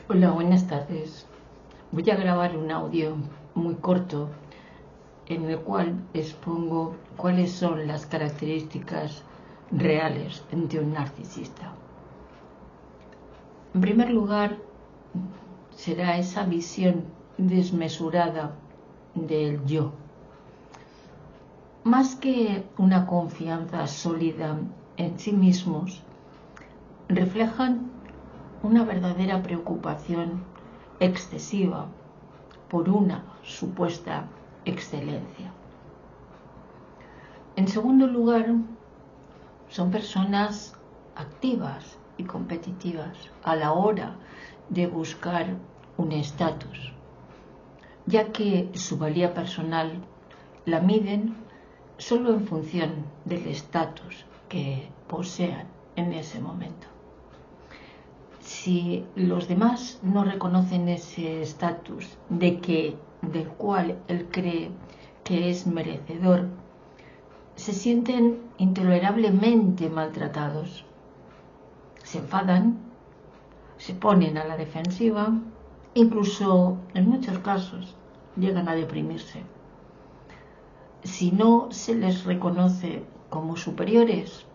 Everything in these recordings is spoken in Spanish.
Hola, buenas tardes. Voy a grabar un audio muy corto en el cual expongo cuáles son las características reales de un narcisista. En primer lugar, será esa visión desmesurada del yo. Más que una confianza sólida en sí mismos, reflejan una verdadera preocupación excesiva por una supuesta excelencia. En segundo lugar, son personas activas y competitivas a la hora de buscar un estatus, ya que su valía personal la miden solo en función del estatus que posean en ese momento. Si los demás no reconocen ese estatus del cual él cree que es merecedor, se sienten intolerablemente maltratados, se enfadan, se ponen a la defensiva, incluso en muchos casos llegan a deprimirse. Si no se les reconoce como superiores,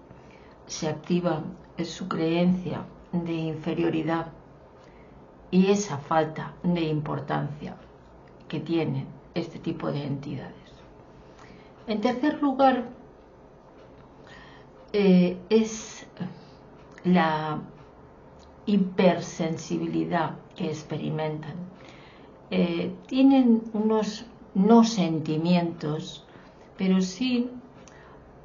se activa su creencia de inferioridad y esa falta de importancia que tienen este tipo de entidades. En tercer lugar, es la hipersensibilidad que experimentan. Tienen unos no sentimientos, pero sí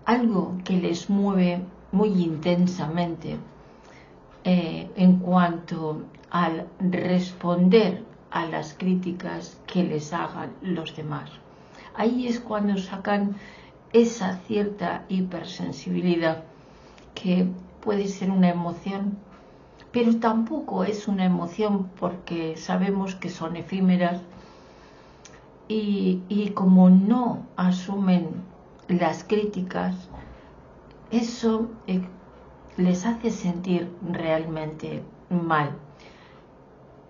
algo que les mueve muy intensamente en cuanto al responder a las críticas que les hagan los demás. Ahí es cuando sacan esa cierta hipersensibilidad que puede ser una emoción, pero tampoco es una emoción porque sabemos que son efímeras y como no asumen las críticas, eso les hace sentir realmente mal.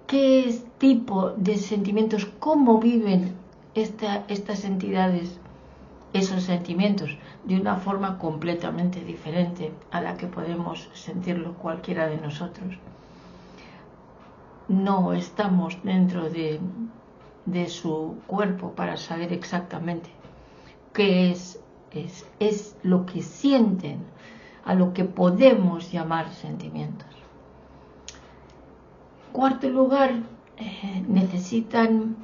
¿Qué tipo de sentimientos, cómo viven estas entidades esos sentimientos? De una forma completamente diferente a la que podemos sentirlo cualquiera de nosotros. No estamos dentro de su cuerpo para saber exactamente qué es lo que sienten, a lo que podemos llamar sentimientos. Cuarto lugar, necesitan,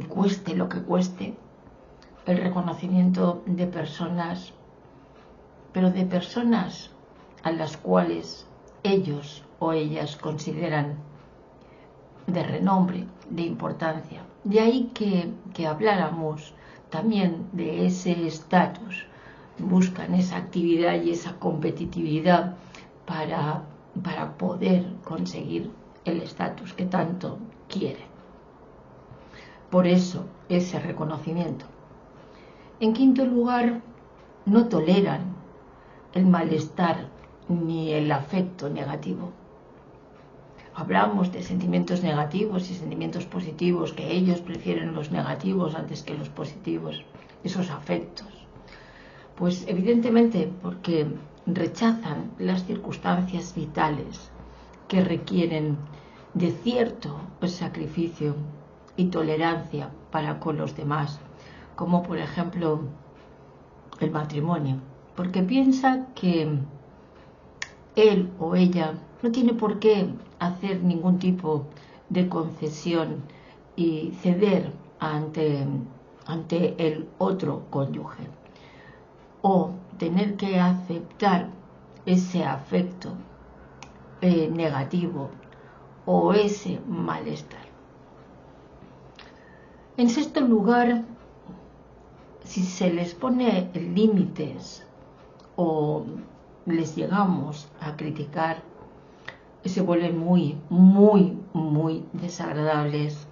cueste lo que cueste, el reconocimiento de personas, pero de personas a las cuales ellos o ellas consideran de renombre, de importancia. De ahí que habláramos también de ese estatus. Buscan esa actividad y esa competitividad para poder conseguir el estatus que tanto quieren. Por eso, ese reconocimiento. En quinto lugar, no toleran el malestar ni el afecto negativo. Hablamos de sentimientos negativos y sentimientos positivos, que ellos prefieren los negativos antes que los positivos, esos afectos. Pues evidentemente porque rechazan las circunstancias vitales que requieren de cierto sacrificio y tolerancia para con los demás, como por ejemplo el matrimonio, porque piensa que él o ella no tiene por qué hacer ningún tipo de concesión y ceder ante el otro cónyuge, o tener que aceptar ese afecto negativo o ese malestar. En sexto lugar, si se les pone límites o les llegamos a criticar, se vuelven muy, muy, muy desagradables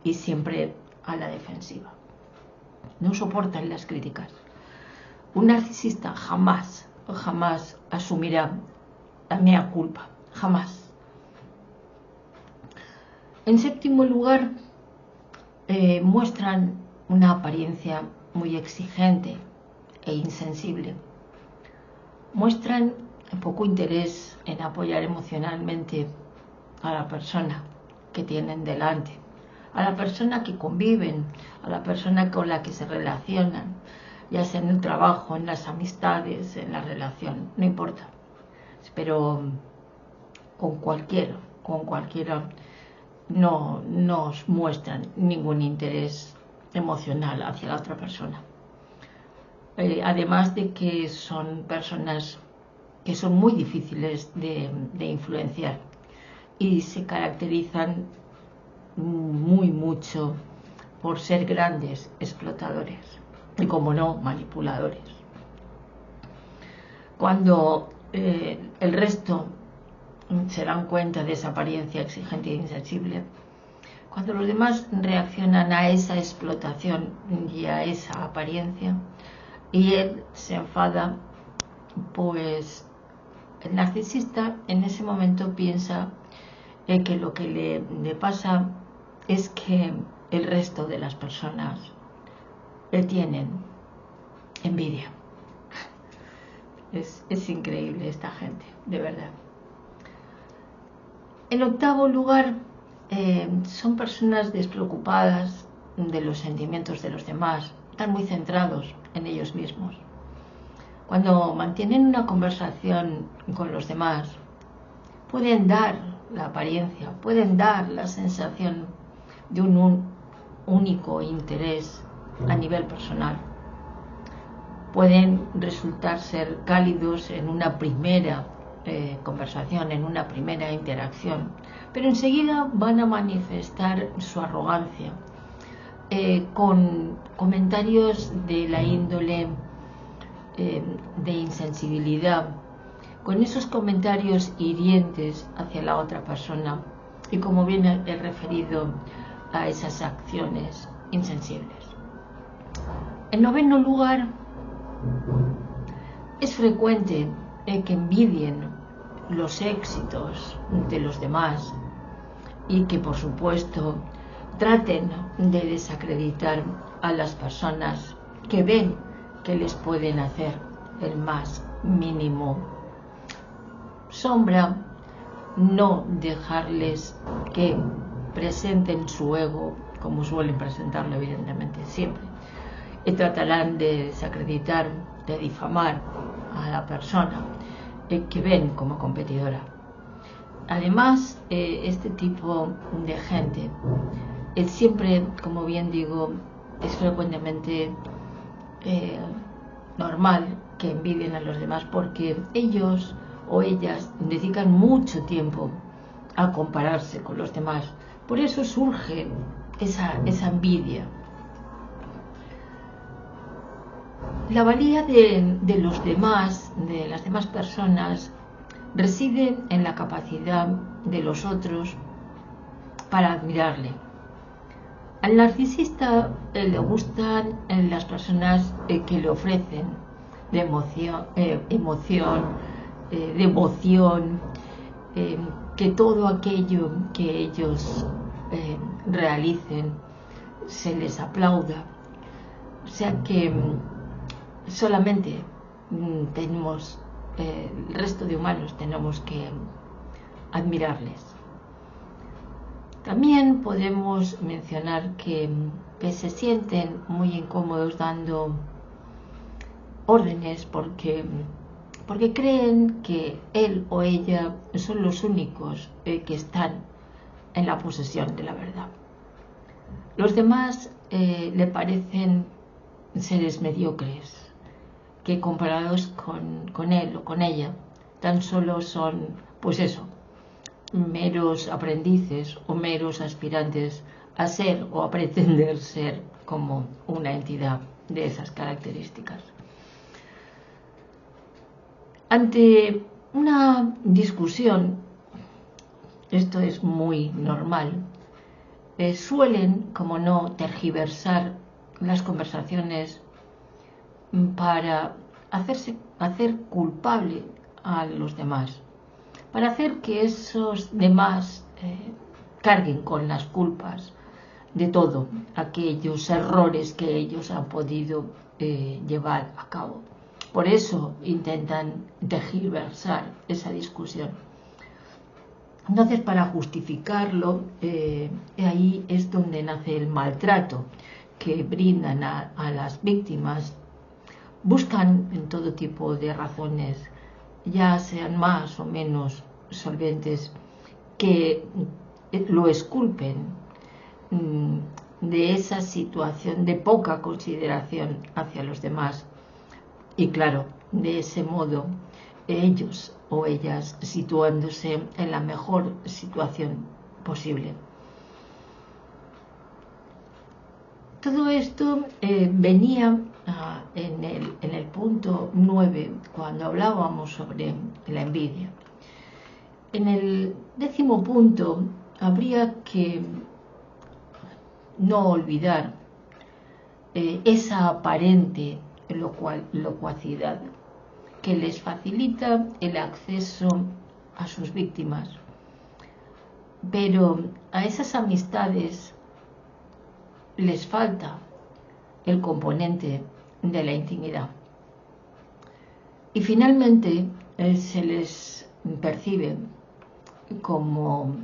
y siempre a la defensiva. No soportan las críticas. Un narcisista jamás asumirá la mea culpa, jamás. En séptimo lugar, muestran una apariencia muy exigente e insensible. Muestran poco interés en apoyar emocionalmente a la persona que tienen delante, a la persona que conviven, a la persona con la que se relacionan, ya sea en el trabajo, en las amistades, en la relación, no importa. Pero con cualquiera no nos muestran ningún interés emocional hacia la otra persona. Además de que son personas que son muy difíciles de influenciar y se caracterizan mucho por ser grandes explotadores y, como no, manipuladores. Cuando el resto se dan cuenta de esa apariencia exigente e insensible, cuando los demás reaccionan a esa explotación y a esa apariencia, y él se enfada, pues el narcisista en ese momento piensa que lo que le pasa es que el resto de las personas le tienen envidia. Es increíble esta gente, de verdad. En octavo lugar, son personas despreocupadas de los sentimientos de los demás, están muy centrados en ellos mismos. Cuando mantienen una conversación con los demás, pueden dar la apariencia, pueden dar la sensación de un único interés a nivel personal. Pueden resultar ser cálidos en una primera conversación, en una primera interacción, pero enseguida van a manifestar su arrogancia con comentarios de la índole de insensibilidad, con esos comentarios hirientes hacia la otra persona y, como bien he referido, a esas acciones insensibles. En noveno lugar, es frecuente que envidien los éxitos de los demás y que, por supuesto, traten de desacreditar a las personas que ven que les pueden hacer el más mínimo sombra, no dejarles que presenten su ego como suelen presentarlo evidentemente siempre, y tratarán de desacreditar, de difamar a la persona que ven como competidora. Además, este tipo de gente siempre, como bien digo, es frecuentemente normal que envidien a los demás, porque ellos o ellas dedican mucho tiempo a compararse con los demás. Por eso surge esa envidia. La valía de los demás, de las demás personas, reside en la capacidad de los otros para admirarle. Al narcisista le gustan las personas que le ofrecen emoción, devoción, que todo aquello que ellos realicen se les aplauda. O sea que solamente tenemos, el resto de humanos tenemos que admirarles. También podemos mencionar que se sienten muy incómodos dando órdenes porque creen que él o ella son los únicos que están en la posesión de la verdad. Los demás le parecen seres mediocres que, comparados con él o con ella, tan solo son, pues eso, meros aprendices o meros aspirantes a ser o a pretender ser como una entidad de esas características. Ante una discusión, esto es muy normal, suelen, como no, tergiversar las conversaciones para hacer culpable a los demás, para hacer que esos demás carguen con las culpas de todo aquellos errores que ellos han podido llevar a cabo. Por eso intentan tergiversar esa discusión. Entonces, para justificarlo, ahí es donde nace el maltrato que brindan a las víctimas. Buscan en todo tipo de razones, ya sean más o menos solventes, que lo exculpen de esa situación de poca consideración hacia los demás. Y claro, de ese modo, ellos o ellas situándose en la mejor situación posible. Todo esto venía en el punto 9, cuando hablábamos sobre la envidia. En el 10º punto habría que no olvidar esa aparente locuacidad que les facilita el acceso a sus víctimas, pero a esas amistades les falta el componente de la intimidad. Y finalmente se les percibe como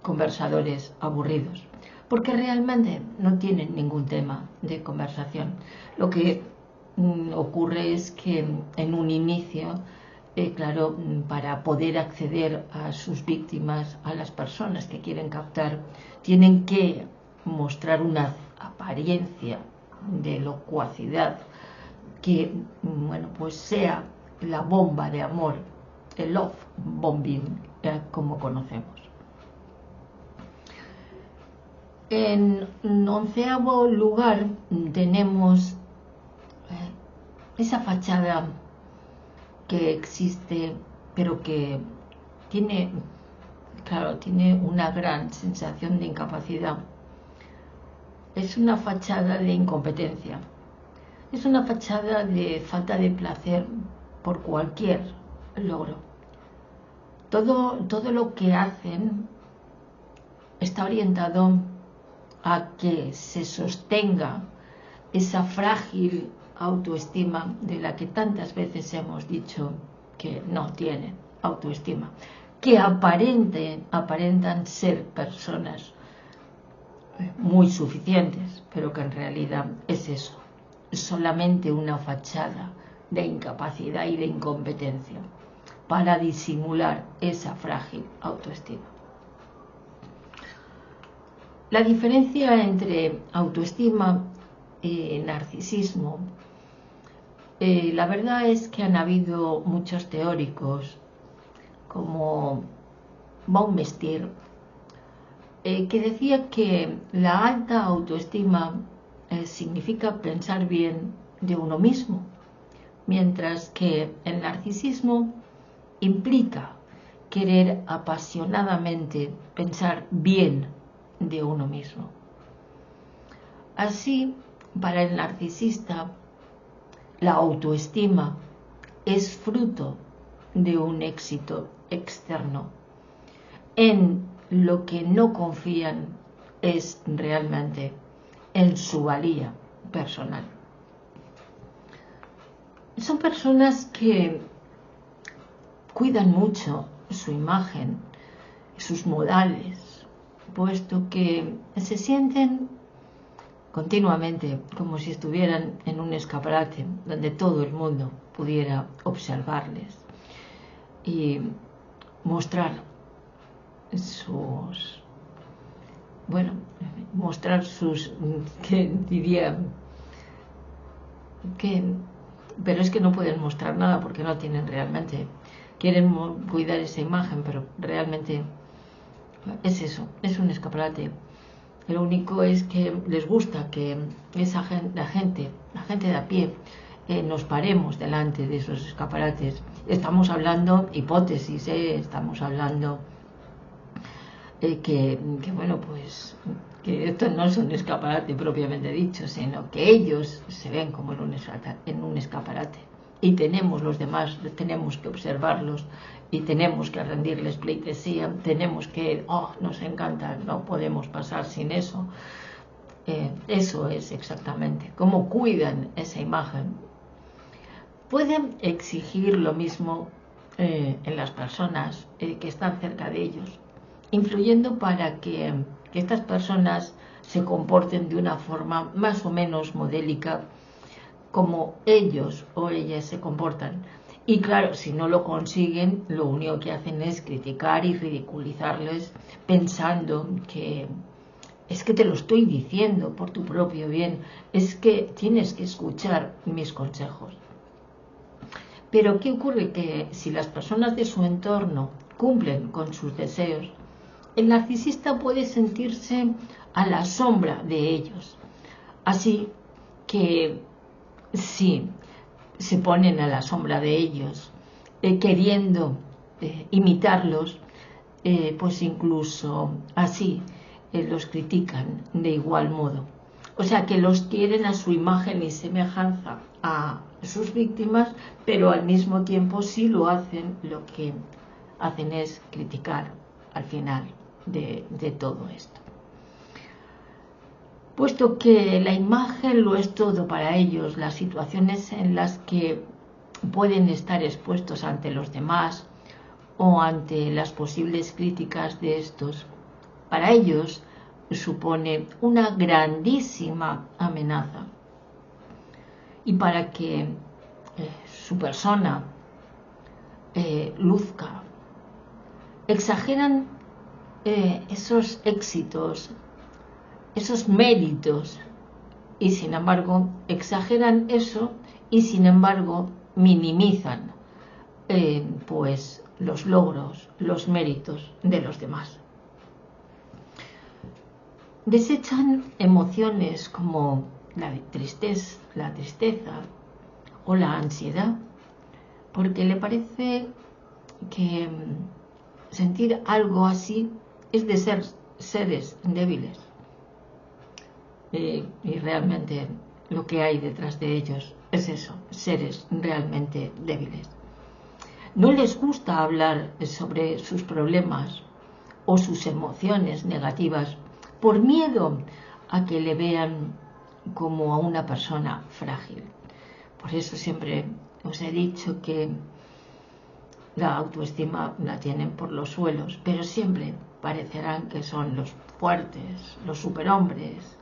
conversadores aburridos, porque realmente no tienen ningún tema de conversación. Lo que ocurre es que en un inicio, claro, para poder acceder a sus víctimas, a las personas que quieren captar, tienen que mostrar una apariencia de locuacidad que, bueno, pues sea la bomba de amor, el love bombing, como conocemos. En 11º lugar tenemos esa fachada que existe, pero que tiene, claro, tiene una gran sensación de incapacidad. Es una fachada de incompetencia, es una fachada de falta de placer por cualquier logro. Todo lo que hacen está orientado a que se sostenga esa frágil autoestima de la que tantas veces hemos dicho que no tienen autoestima, que aparentan ser personas muy suficientes, pero que en realidad es eso, es solamente una fachada de incapacidad y de incompetencia para disimular esa frágil autoestima. La diferencia entre autoestima y narcisismo, la verdad es que han habido muchos teóricos como Baumeister, que decía que la alta autoestima significa pensar bien de uno mismo, mientras que el narcisismo implica querer apasionadamente pensar bien de uno mismo. Así, para el narcisista, la autoestima es fruto de un éxito externo. En lo que no confían es realmente en su valía personal. Son personas que cuidan mucho su imagen, sus modales, puesto que se sienten continuamente como si estuvieran en un escaparate donde todo el mundo pudiera observarles y mostrar que diría que, pero es que no pueden mostrar nada porque no tienen realmente, quieren cuidar esa imagen, pero realmente es eso, es un escaparate. Lo único es que les gusta que la gente de a pie, nos paremos delante de esos escaparates. Estamos hablando hipótesis, estamos hablando que bueno, pues que esto no es un escaparate propiamente dicho, sino que ellos se ven como en un escaparate. y tenemos los demás, tenemos que observarlos y tenemos que rendirles pleitesía, tenemos que, nos encanta, no podemos pasar sin eso. Eso es exactamente cómo cuidan esa imagen. Pueden exigir lo mismo en las personas que están cerca de ellos, influyendo para que estas personas se comporten de una forma más o menos modélica como ellos o ellas se comportan. Y claro, si no lo consiguen, lo único que hacen es criticar y ridiculizarles, pensando que es que te lo estoy diciendo por tu propio bien, es que tienes que escuchar mis consejos. Pero ¿qué ocurre? Que si las personas de su entorno cumplen con sus deseos, el narcisista puede sentirse a la sombra de ellos. Así que si se ponen a la sombra de ellos, queriendo imitarlos, pues incluso así los critican de igual modo. O sea que los quieren a su imagen y semejanza a sus víctimas, pero al mismo tiempo si lo hacen, lo que hacen es criticar al final de todo esto. Puesto que la imagen lo es todo para ellos, las situaciones en las que pueden estar expuestos ante los demás o ante las posibles críticas de estos, para ellos supone una grandísima amenaza. Y para que su persona luzca, exageran esos éxitos, esos méritos, y sin embargo exageran eso y sin embargo minimizan pues los logros, los méritos de los demás. Desechan emociones como la tristeza o la ansiedad, porque le parece que sentir algo así es de ser seres débiles. Y realmente lo que hay detrás de ellos es eso, seres realmente débiles. No les gusta hablar sobre sus problemas o sus emociones negativas por miedo a que le vean como a una persona frágil. Por eso siempre os he dicho que la autoestima la tienen por los suelos, pero siempre parecerán que son los fuertes, los superhombres,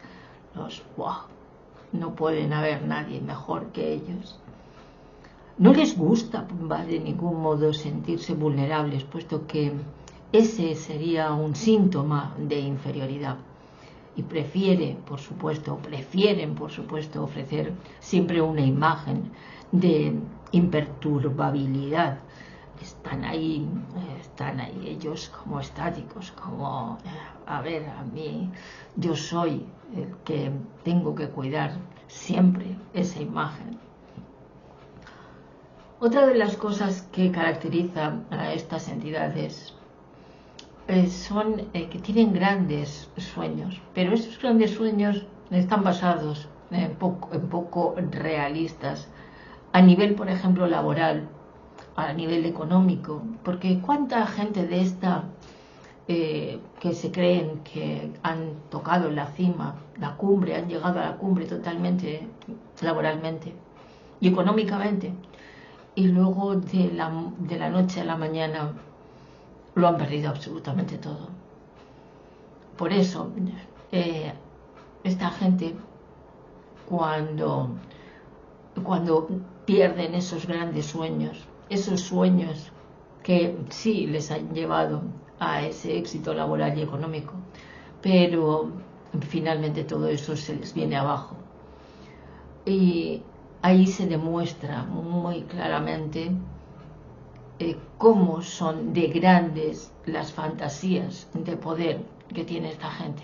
no pueden haber nadie mejor que ellos. No les gusta de ningún modo sentirse vulnerables, puesto que ese sería un síntoma de inferioridad. Y prefieren, por supuesto, ofrecer siempre una imagen de imperturbabilidad. Están ahí ellos como estáticos, como, a mí, yo soy el que tengo que cuidar siempre esa imagen. Otra de las cosas que caracteriza a estas entidades son que tienen grandes sueños, pero esos grandes sueños están basados en poco realistas a nivel, por ejemplo, laboral, a nivel económico, porque cuánta gente de esta que se creen que han tocado la cima, la cumbre, han llegado a la cumbre totalmente laboralmente y económicamente, y luego de la noche a la mañana lo han perdido absolutamente todo. Por eso esta gente cuando pierden esos grandes sueños, esos sueños que sí les han llevado a ese éxito laboral y económico, pero finalmente todo eso se les viene abajo. Y ahí se demuestra muy claramente cómo son de grandes las fantasías de poder que tiene esta gente.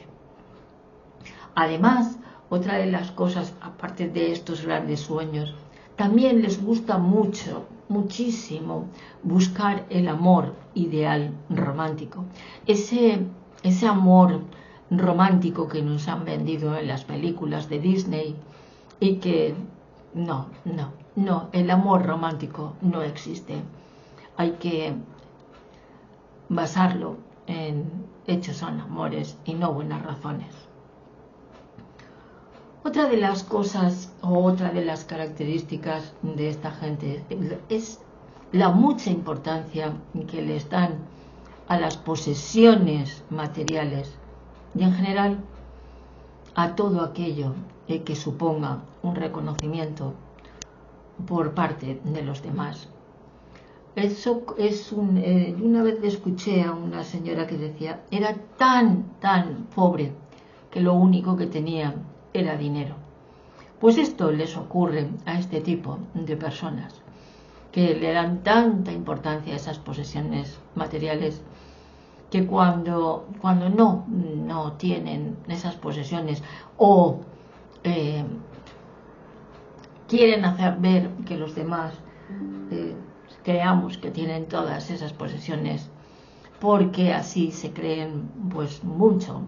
Además, otra de las cosas, aparte de estos grandes sueños, también les gusta muchísimo buscar el amor ideal romántico. Ese amor romántico que nos han vendido en las películas de Disney y que no No, el amor romántico no existe. Hay que basarlo en hechos son amores y no buenas razones. Otra de las cosas o otra de las características de esta gente es la mucha importancia que les dan a las posesiones materiales y en general a todo aquello que suponga un reconocimiento por parte de los demás. Eso es una vez escuché a una señora que decía, era tan pobre que lo único que tenía era dinero. Pues esto les ocurre a este tipo de personas que le dan tanta importancia a esas posesiones materiales que cuando no tienen esas posesiones o quieren hacer ver que los demás creamos que tienen todas esas posesiones porque así se creen pues mucho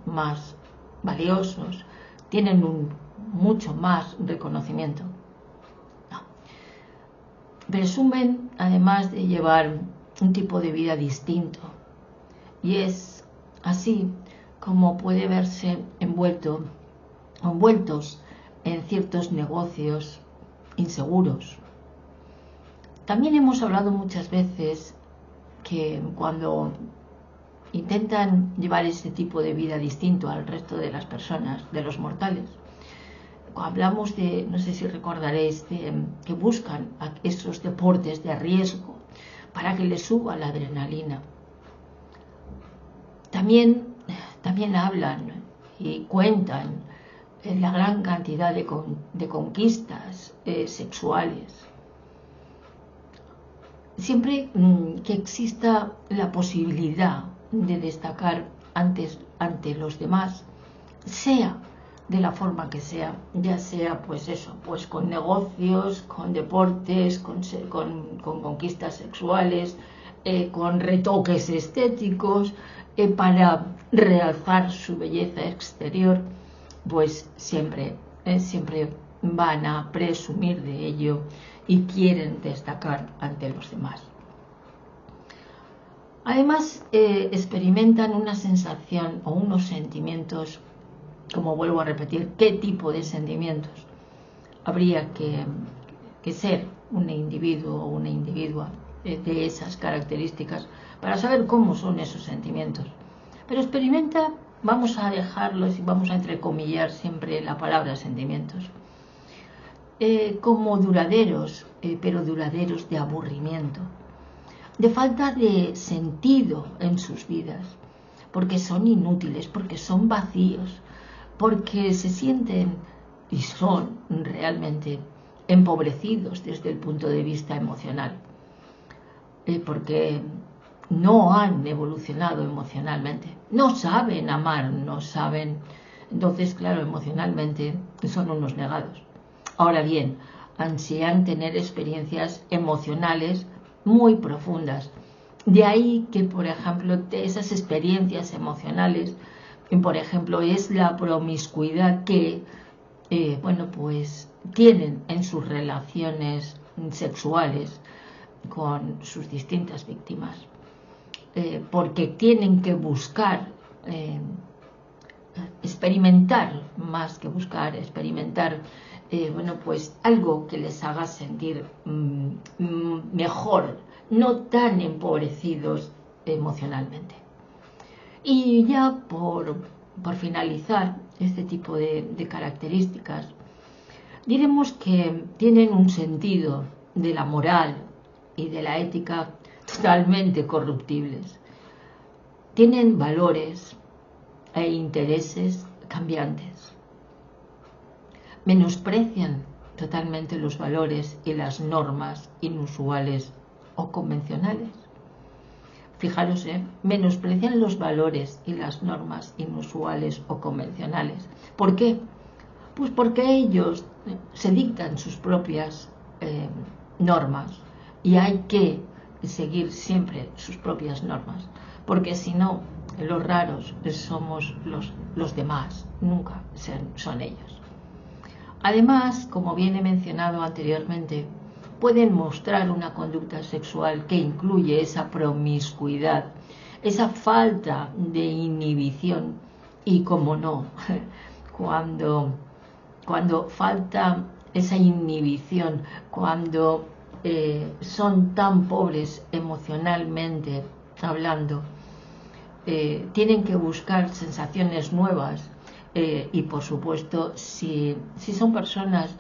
más valiosos, tienen un mucho más reconocimiento. No. Presumen además de llevar un tipo de vida distinto y es así como puede verse envueltos en ciertos negocios inseguros. También hemos hablado muchas veces que cuando intentan llevar ese tipo de vida distinto al resto de las personas, de los mortales, hablamos de, no sé si recordaréis, que buscan esos deportes de riesgo para que les suba la adrenalina. También hablan y cuentan la gran cantidad de conquistas sexuales. Siempre que exista la posibilidad de destacar ante los demás, sea de la forma que sea, ya sea pues eso, pues con negocios, con deportes, con conquistas sexuales, con retoques estéticos, para realzar su belleza exterior, pues siempre van a presumir de ello y quieren destacar ante los demás. Además, experimentan una sensación o unos sentimientos, como vuelvo a repetir, ¿qué tipo de sentimientos? Habría que ser un individuo o una individua de esas características para saber cómo son esos sentimientos. Pero experimenta, vamos a dejarlos y vamos a entrecomillar siempre la palabra sentimientos, como duraderos, pero duraderos de aburrimiento, de falta de sentido en sus vidas, porque son inútiles, porque son vacíos, porque se sienten y son realmente empobrecidos desde el punto de vista emocional, porque no han evolucionado emocionalmente, no saben amar, no saben, entonces claro, emocionalmente son unos negados. Ahora bien, ansían tener experiencias emocionales muy profundas. De ahí que, por ejemplo, de esas experiencias emocionales, por ejemplo, es la promiscuidad que, pues tienen en sus relaciones sexuales con sus distintas víctimas, porque tienen que buscar experimentar, más que buscar, experimentar pues algo que les haga sentir mejor, no tan empobrecidos emocionalmente. Y ya por finalizar este tipo de características, diremos que tienen un sentido de la moral y de la ética totalmente corruptibles. Tienen valores e intereses cambiantes. Menosprecian totalmente los valores y las normas inusuales o convencionales. Fijaros, menosprecian los valores y las normas inusuales o convencionales. ¿Por qué? Pues porque ellos se dictan sus propias normas y hay que seguir siempre sus propias normas, porque si no, los raros somos los demás, nunca son ellos. Además, como bien he mencionado anteriormente, pueden mostrar una conducta sexual que incluye esa promiscuidad, esa falta de inhibición y, como no, cuando falta esa inhibición, cuando son tan pobres emocionalmente hablando, tienen que buscar sensaciones nuevas y, por supuesto, si son personas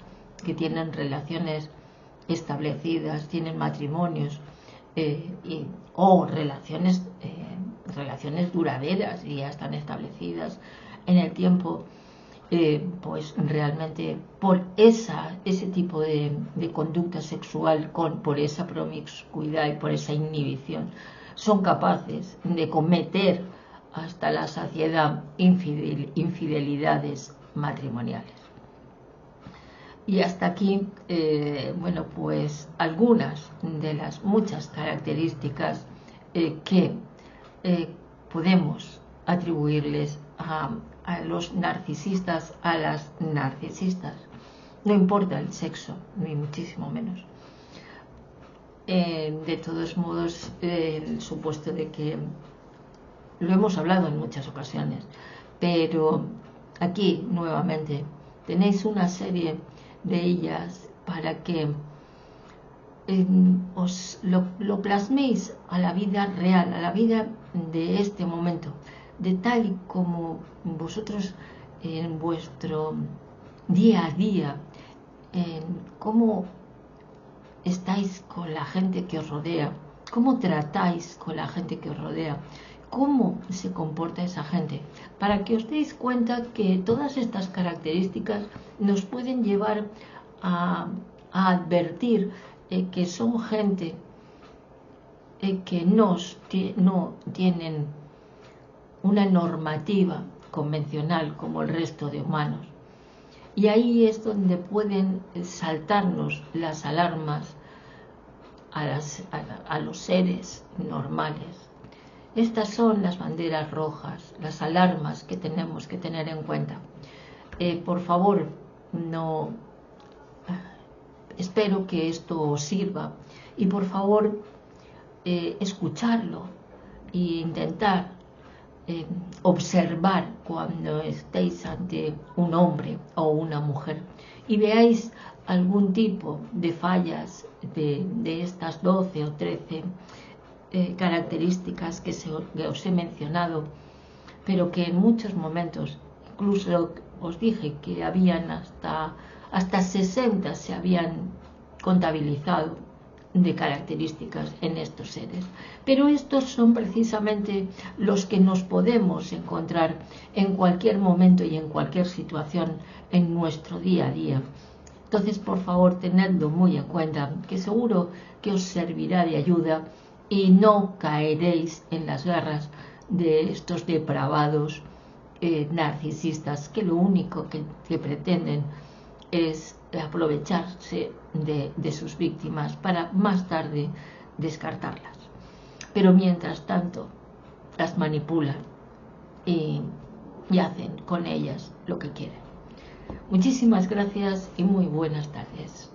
que tienen relaciones establecidas, tienen matrimonios o relaciones duraderas y ya están establecidas en el tiempo, pues realmente por ese tipo de conducta sexual, por esa promiscuidad y por esa inhibición, son capaces de cometer hasta la saciedad infidelidades matrimoniales. Y hasta aquí, bueno, pues algunas de las muchas características que podemos atribuirles a los narcisistas, a las narcisistas. No importa el sexo, ni muchísimo menos. De todos modos, el supuesto de que lo hemos hablado en muchas ocasiones, pero aquí nuevamente tenéis una serie de ellas para que os lo plasméis a la vida real, a la vida de este momento, de tal y como vosotros en vuestro día a día, cómo estáis con la gente que os rodea, cómo tratáis con la gente que os rodea, cómo se comporta esa gente, para que os deis cuenta que todas estas características nos pueden llevar a advertir que son gente que no tienen una normativa convencional como el resto de humanos. Y ahí es donde pueden saltarnos las alarmas a los seres normales. Estas son las banderas rojas, las alarmas que tenemos que tener en cuenta. Por favor, no espero que esto os sirva y por favor escucharlo e intentar observar cuando estéis ante un hombre o una mujer y veáis algún tipo de fallas de estas 12 o 13 características que os he mencionado, pero que en muchos momentos, incluso os dije que habían hasta 60 se habían contabilizado de características en estos seres, pero estos son precisamente los que nos podemos encontrar en cualquier momento y en cualquier situación en nuestro día a día. Entonces, por favor, tenedlo muy en cuenta, que seguro que os servirá de ayuda y no caeréis en las garras de estos depravados narcisistas que lo único que pretenden es aprovecharse de sus víctimas para más tarde descartarlas. Pero mientras tanto las manipulan y hacen con ellas lo que quieren. Muchísimas gracias y muy buenas tardes.